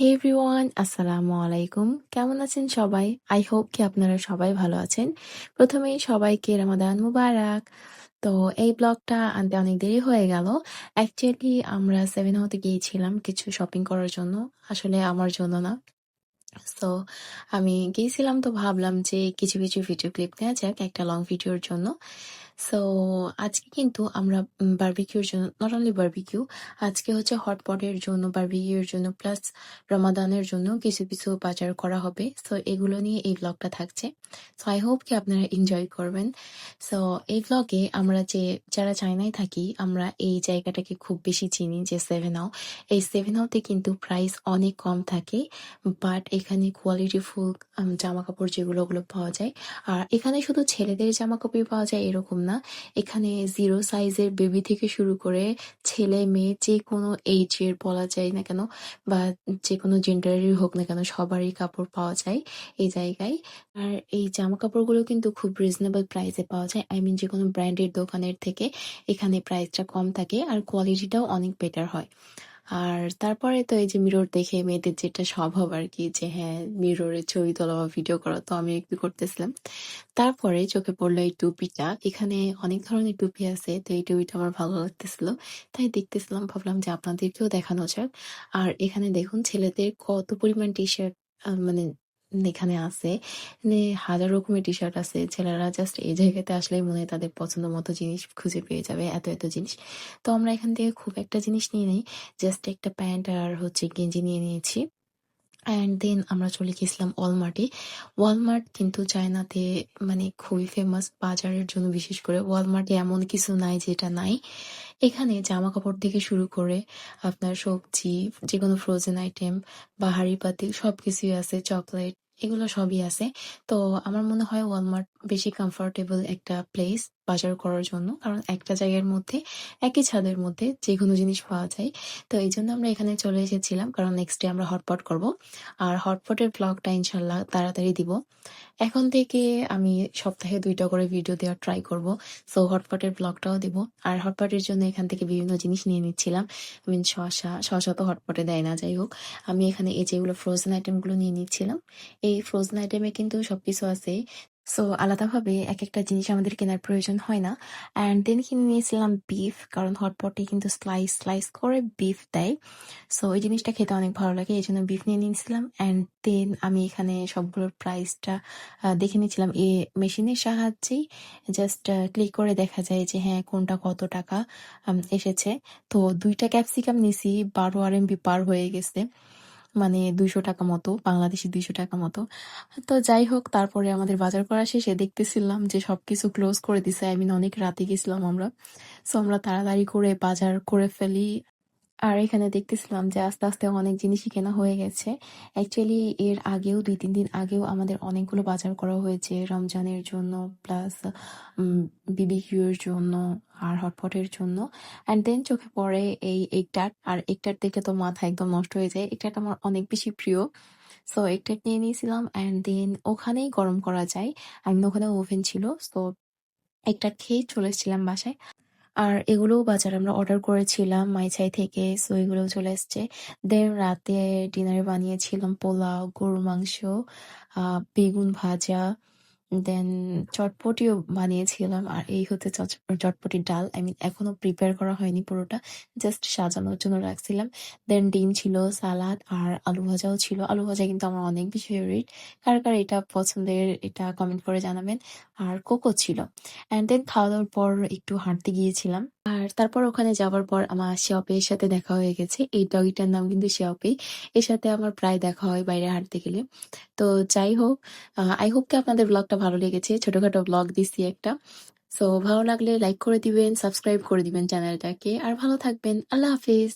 হে everyone, আসসালামু আলাইকুম। কেমন আছেন সবাই? আই হোপ কি আপনারা সবাই ভালো আছেন। প্রথমেই সবাইকে রমাদান মুবারাক। তো এই ব্লগটা আনতে অনেক দেরি হয়ে গেল। অ্যাকচুয়ালি আমরা সেভেন হাউতে গিয়েছিলাম কিছু শপিং করার জন্য। আসলে আমার জন্য না। সো আমি গিয়েছিলাম তো ভাবলাম যে কিছু ভিডিও ক্লিপ নেওয়া যাক একটা লং ভিডিওর জন্য। সো আজকে কিন্তু আমরা বারবিকিউর জন্য নট অনলি বারবিকিউ, আজকে হচ্ছে হটপটের জন্য, বারবিকিউর জন্য প্লাস রমাদানের জন্য কিছু বাজার করা হবে। সো এগুলো নিয়ে এই ব্লগটা থাকছে। সো আই হোপ কি আপনারা এনজয় করবেন। সো এই ব্লগে আমরা যারা চায়নায় থাকি আমরা এই জায়গাটাকে খুব বেশি চিনি যে সেভেন হাউ। এই সেভেন হাউতে কিন্তু প্রাইস অনেক কম থাকে, বাট এখানে কোয়ালিটিফুল জামা কাপড় যেগুলো ওগুলো পাওয়া যায়। আর এখানে শুধু ছেলেদের জামা কাপড় পাওয়া যায় এরকম না, এখানে জিরো সাইজের বেবি থেকে শুরু করে ছেলে মেয়ে যে কোনো এইজের বলা যায় না কেন বা যে কোনো জেন্ডারেরই হোক না কেন সবারই কাপড় পাওয়া যায় এই জায়গায়। আর এই জামা কাপড়গুলো কিন্তু খুব রিজনেবল প্রাইসে পাওয়া যায়। আই মিন যে কোনো ব্র্যান্ডের দোকানের থেকে এখানে প্রাইসটা কম থাকে আর কোয়ালিটিটাও অনেক বেটার হয়। আর তারপরে তো এই যে মিরর দেখে মেয়েদের যেটা স্বভাব আর কি, যে হ্যাঁ মিররে ছবি তোলা বা ভিডিও করা, তো আমি একটু করতেছিলাম। তারপরে চোখে পড়লো এই টুপিটা। এখানে অনেক ধরনের টুপি আছে, তো এই টুপিটা আমার ভালো লাগতেছিল, তাই দেখতেছিলাম, ভাবলাম যে আপনাদেরকেও দেখানো যাক। আর এখানে দেখুন ছেলেদের কত পরিমাণ টি শার্ট মানে এখানে আছে, মানে হাজার রকমের টি শার্ট আছে। ছেলেরা জাস্ট এই জায়গাতে আসলেই মনে হয় তাদের পছন্দ মতো জিনিস খুঁজে পেয়ে যাবে, এত জিনিস। তো আমরা এখান থেকে খুব একটা জিনিস নিয়ে নেই, জাস্ট একটা প্যান্ট আর হচ্ছে গেঞ্জি নিয়ে নিয়েছি। অ্যান্ড দেন আমরা চলে গেছিলাম ওয়ালমার্টে। ওয়ালমার্ট কিন্তু চায়নাতে মানে খুবই ফেমাস বাজারের জন্য, বিশেষ করে ওয়ালমার্টে এমন কিছু নাই যেটা নাই। এখানে জামা কাপড় থেকে শুরু করে আপনার সবজি, যেকোনো ফ্রোজেন আইটেম, বাহারি পাতিল সবকিছুই আছে, চকলেট এগুলো সবই আছে। তো আমার মনে হয় ওয়ালমার্ট বেশি কমফোর্টেবল একটা প্লেস বাজার করার জন্য, কারণ একটা জায়গার মধ্যে একই ছাদের মধ্যে যে কোনো জিনিস পাওয়া যায়। তো এই জন্য আমরা এখানে চলে এসেছিলাম, কারণ নেক্সট ডে আমরা হটপট করব। আর হটপটের ব্লগটা ইনশাল্লাহ তাড়াতাড়ি দিব। এখন থেকে আমি সপ্তাহে ২টা করে ভিডিও দেওয়ার ট্রাই করব। সো হটপটের ব্লগটাও দিব। আর হটপটের জন্য এখান থেকে বিভিন্ন জিনিস নিয়ে নিচ্ছিলাম। আই মিন শসা তো হটপটে দেয় না, যাই হোক। আমি এখানে এই যেগুলো ফ্রোজেন আইটেমগুলো নিয়ে নিচ্ছিলাম। এই ফ্রোজেন আইটেমে কিন্তু সবকিছু আছে। সো আলাদাভাবে একটা জিনিস আমাদের কেনার প্রয়োজন হয় না। অ্যান্ড দেন কিনে নিয়েছিলাম বিফ, কারণ হটপটে কিন্তু স্লাইস করে বিফ দেয়। সো ওই জিনিসটা খেতে অনেক ভালো লাগে, এই জন্য বিফ নিয়ে নিয়েছিলাম। অ্যান্ড দেন আমি এখানে সবগুলোর প্রাইসটা দেখে নিচ্ছিলাম এই মেশিনের সাহায্যেই। জাস্ট ক্লিক করে দেখা যায় যে হ্যাঁ কোনটা কত টাকা এসেছে। তো 2টা ক্যাপসিকাম নিছি, 12 RMB পার হয়ে গেছে, মানে 200 টাকা মতো, বাংলাদেশি 200 টাকা মতো। তো যাই হোক, তারপরে আমাদের বাজার করা শেষে দেখতেছিলাম যে সবকিছু ক্লোজ করে দিছে। আই মিন অনেক রাতে গেছিলাম আমরা। সো আমরা তাড়াতাড়ি করে বাজার করে ফেলি। আর এখানে দেখতেছিলাম যে আস্তে অনেক জিনিসই কেনা হয়ে গেছে। অ্যাকচুয়ালি এর আগেও ২-৩ দিন আগেও আমাদের অনেকগুলো বাজার করা হয়েছে রমজানের জন্য, প্লাস বিবিকিউ এর জন্য আর হটপটের জন্য। অ্যান্ড দেন চোখে পড়ে এই এগ টার্ট, আর এগ টার্ট দেখে তো মাথা একদম নষ্ট হয়ে যায়। এগ টার্ট আমার অনেক বেশি প্রিয়। সো এগ টার্ট নিয়ে নিয়েছিলাম। অ্যান্ড দেন ওখানেই গরম করা যায়, আই মিন ওখানে ওভেন ছিল। সো এগ টার্ট খেয়েই চলে এসেছিলাম বাসায়। আর এগুলোও বাজার আমরা অর্ডার করেছিলাম মাইছাই থেকে, সো এগুলোও চলে এসছে। দেন রাতে ডিনারে বানিয়েছিলাম পোলাও, গরুর মাংস, বেগুন ভাজা, দেন চটপটিও বানিয়েছিলাম। আর এই হচ্ছে চটপটির ডাল, আই মিন এখনো প্রিপেয়ার করা হয়নি পুরোটা, জাস্ট সাজানোর জন্য রাখছিলাম। দেন ডিম ছিল, সালাদ আর আলু ভাজাও ছিল। আলু ভাজা কিন্তু আমার অনেক বেশি ফেভারিট। কার কার এটা পছন্দের এটা কমেন্ট করে জানাবেন। আর কোকো ছিল। অ্যান্ড দেন খাওয়া দাওয়ার পর একটু হাঁটতে গিয়েছিলাম। আর তারপর ওখানে যাওয়ার পর আমার শিয়াপের সাথে দেখা হয়ে গেছে। এই ডগিটার নাম কিন্তু শিয়াপে। এর সাথে আমার প্রায় দেখা হয় বাইরে হাঁটতে গেলে। তো যাই হোক, আই হোপ কি আপনাদের ব্লগটা ভালো লেগেছে। ছোটখাটো ব্লগ দিচ্ছি একটা। সো ভালো লাগলে লাইক করে দিবেন, সাবস্ক্রাইব করে দিবেন চ্যানেলটাকে। আর ভালো থাকবেন। আল্লাহ হাফিজ।